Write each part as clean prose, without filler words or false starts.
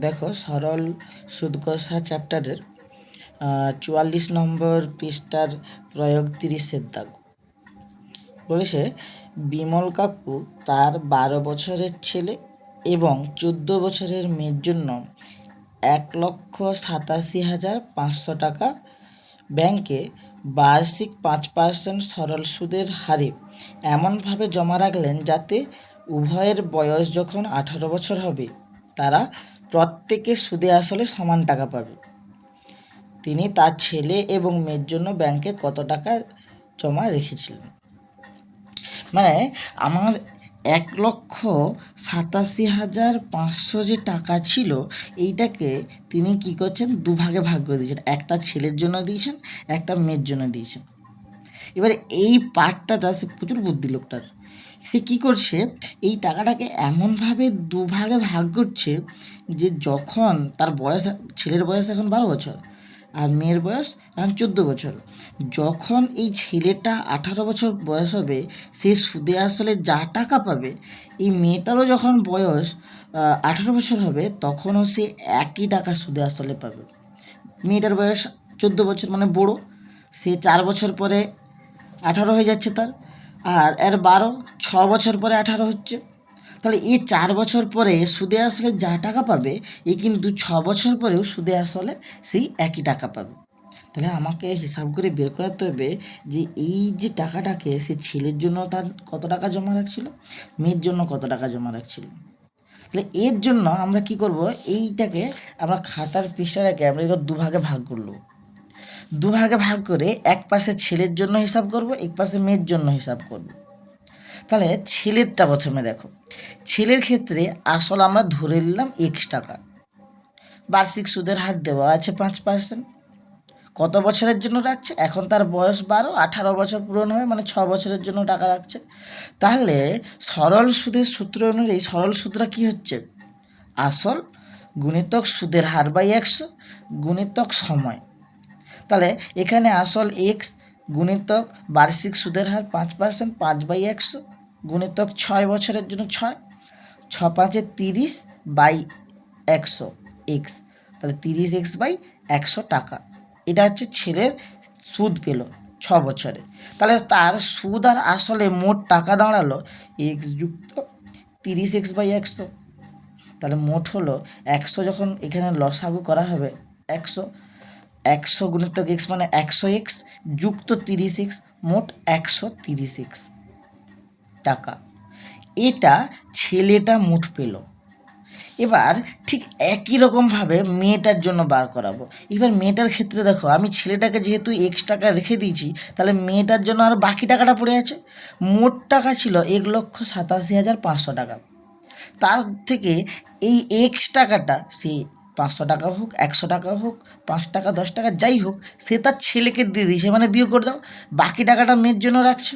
দেখো সরল সুদ কষা চ্যাপ্টারের 44 নম্বর পৃষ্ঠার প্রয়োগ 30-এর দাগ বলেছে, বিমল কাকু তার 12 বছরের ছেলে এবং 14 বছরের মেয়ের জন্য 1,87,500 টাকা ব্যাংকে বার্ষিক 5% সরল সুদের হারে এমনভাবে জমা রাখলেন যাতে উভয়ের বয়স যখন 18 বছর হবে তারা প্রত্যেকে সুদে আসলে সমান টাকা পাবে। তিনি তার ছেলে এবং মেয়ের জন্য ব্যাংকে কত টাকা জমা রেখেছিলেন। মানে আমার 1,87,500 যে টাকা ছিল এইটাকে তিনি কি করছেন, দুভাগে ভাগ করে দিয়েছেন। একটা ছেলের জন্য দিয়েছেন, একটা মেয়ের জন্য দিয়েছেন। এবারে এই পার্টটা সে প্রচুর বুদ্ধি লোকটার। সে কী করছে, এই টাকাটাকে এমনভাবে দুভাগে ভাগ করছে যে যখন তার বয়স, ছেলের বয়স এখন 12 বছর আর মেয়ের বয়স এখন 14 বছর, যখন এই ছেলেটা 18 বছর বয়স হবে সে সুদে আসলে যা টাকা পাবে, এই মেয়েটারও যখন বয়স 18 বছর হবে তখনও সে একই টাকা সুদে আসলে পাবে। মেয়েটার বয়স 14 বছর মানে বড়ো, সে 4 বছর পরে 18 হয়ে যাচ্ছে তার, আর এর 12, 6 বছর পরে 18 হচ্ছে। তাহলে এই 4 বছর পরে সুদে আসলে যা টাকা পাবে এ কিন্তু 6 বছর পরেও সুদে আসলে সেই একই টাকা পাবে। তাহলে আমাকে হিসাব করে বের করাতে হবে যে এই যে টাকাটাকে সে ছেলের জন্য তার কত টাকা জমা রাখছিল, মেয়ের জন্য কত টাকা জমা রাখছিল। তাহলে এর জন্য আমরা কি করব, এইটাকে আমরা খাতার পৃষ্ঠাটাকে আমরা দুভাগে ভাগ করলো। দুভাগে ভাগ করে এক পাশে ছেলের জন্য হিসাব করব, এক পাশে মেয়ের জন্য হিসাব করব। তাহলে ছেলেরটা প্রথমে দেখো, ছেলের ক্ষেত্রে আসল আমরা ধরে নিলাম X টাকা, বার্ষিক সুদের হার দেওয়া আছে 5%। কত বছরের জন্য রাখছে, এখন তার বয়স 12, 18 বছর পূরণ হবে মানে 6 বছরের জন্য টাকা রাখছে। তাহলে সরল সুদের সূত্র অনুযায়ী সরল সূত্রটা কী হচ্ছে, আসল গুণিতক সুদের হার বাই 100 গুণিতক সময়। তাহলে এখানে আসল X গুণিতক বার্ষিক সুদের হার 5%, 5/100 গুণিতক 6 বছরের জন্য 6, 6 5 30 বাই 100 X, তাহলে 30X বাই 100 টাকা। এটা হচ্ছে ছেলের সুদ পেল 6 বছরে। তাহলে তার সুদ আর আসলে মোট টাকা দাঁড়ালো X যুক্ত 30X বাই 100। তাহলে মোট হলো 100, যখন এখানে লসাগু করা হবে 100 গুণিতক X মানে 100X যুক্ত 30X, মোট 130X টাকা। এটা ছেলেটা মোট পেল। এবার ঠিক একই রকমভাবে মেয়েটার জন্য বার করাবো। এবার মেয়েটার ক্ষেত্রে দেখো, আমি ছেলেটাকে যেহেতু X টাকা রেখে দিয়েছি, তাহলে মেয়েটার জন্য আর বাকি টাকাটা পড়ে আছে। মোট টাকা ছিল 1,87,500 টাকা। তার থেকে এই X টাকাটা সে 500 টাকা হোক, 100 টাকা হোক, 5 টাকা, 10 টাকা যাই হোক, সে তার ছেলেকে দিয়ে দিয়েছে, মানে বিয়োগ করে দাও। বাকি টাকাটা মেয়ের জন্য রাখছে।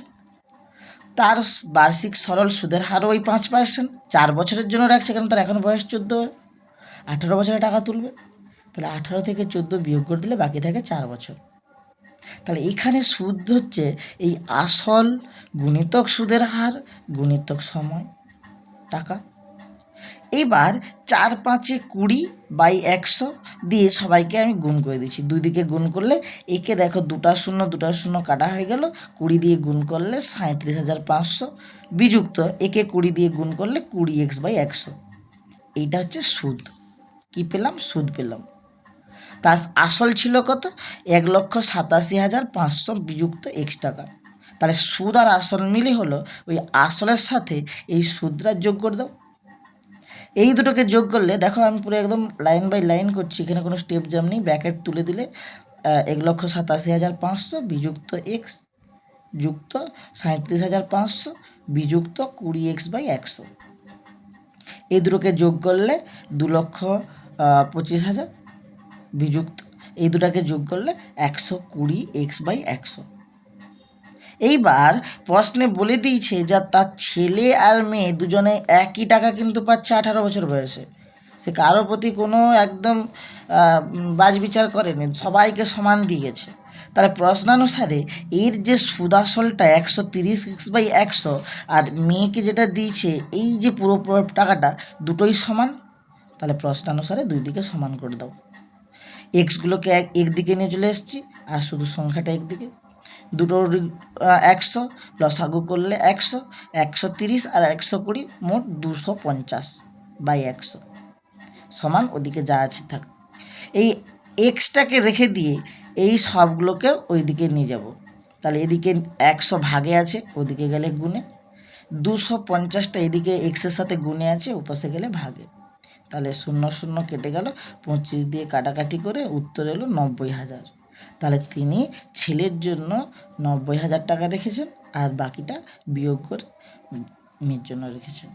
তার বার্ষিক সরল সুদের হারও ওই 5%, 4 বছরের জন্য রাখছে, কারণ তার এখন বয়স 14, 18 বছরে টাকা তুলবে। তাহলে 18 থেকে 14 বিয়োগ করে দিলে বাকি থাকে 4 বছর। তাহলে এখানে সুদ হচ্ছে এই আসল গুণিতক সুদের হার গুণিতক সময় টাকা। এবার 4 5 20 বাই 100 দিয়ে সবাইকে আমি গুণ করে দিচ্ছি। দুই দিকে গুণ করলে একে দেখো 2টা শূন্য কাটা হয়ে গেল, 20 দিয়ে গুণ করলে 37,500 বিযুক্ত একে 20 দিয়ে গুণ করলে 20X বাই 100। এইটা হচ্ছে সুদ। কি পেলাম, সুদ পেলাম। তার আসল ছিল কত, 1,87,500 বিযুক্ত X টাকা। তাহলে সুদ আর আসল মিলে হলো ওই আসলের সাথে এই সুদটা যোগ করে দাও। এই দুটোকে যোগ করলে দেখো, আমি পুরো একদম লাইন বাই লাইন করছি, এখানে কোনো স্টেপ জ্যাম নেই। ব্র্যাকেট তুলে দিলে 1,87,500 বিযুক্ত X যুক্ত 37,500 বিযুক্ত 20X বাই 100। এই দুটোকে যোগ করলে 2,25,000 বিযুক্ত এই দুটাকে যোগ করলে 120X বাই 100। এইবার প্রশ্নে বলে দিয়েছে যে তার ছেলে আর মেয়ে দুজনে একই টাকা কিন্তু পাচ্ছে 18 বছর বয়সে। সে কারোর প্রতি কোনো একদম বাছবিচার করেনি, সবাইকে সমান দিয়েছে। তাহলে প্রশ্নানুসারে এর যে সুদ আসলটা 130X বাই 100 আর মেয়েকে যেটা দিয়েছে এই যে পুরো টাকাটা দুটোই সমান। তাহলে প্রশ্নানুসারে দুই দিকে সমান করে দাও। এক্সগুলোকে একদিকে নিয়ে চলে এসেছি আর শুধু সংখ্যাটা একদিকে। দুটোর 100 লসাগু করলে 100, 130 আর 120 মোট 250/100 সমান ওদিকে যা আছে থাক। এই এক্সটাকে রেখে দিয়ে এই সবগুলোকে ওইদিকে নিয়ে যাব। তাহলে এদিকে 100 ভাগে আছে, ওদিকে গেলে গুণে, 250টা এদিকে এক্সের সাথে গুণে আছে, ওপাশে গেলে ভাগে। তাহলে 0 0 কেটে গেল, 25 দিয়ে কাটাকাটি করে উত্তর এলো 90,000। তাহলে তিনি ছেলের জন্য 90,000 টাকা রেখেছেন আর বাকিটা বিয়োগ করে মেয়ের জন্য রেখেছেন।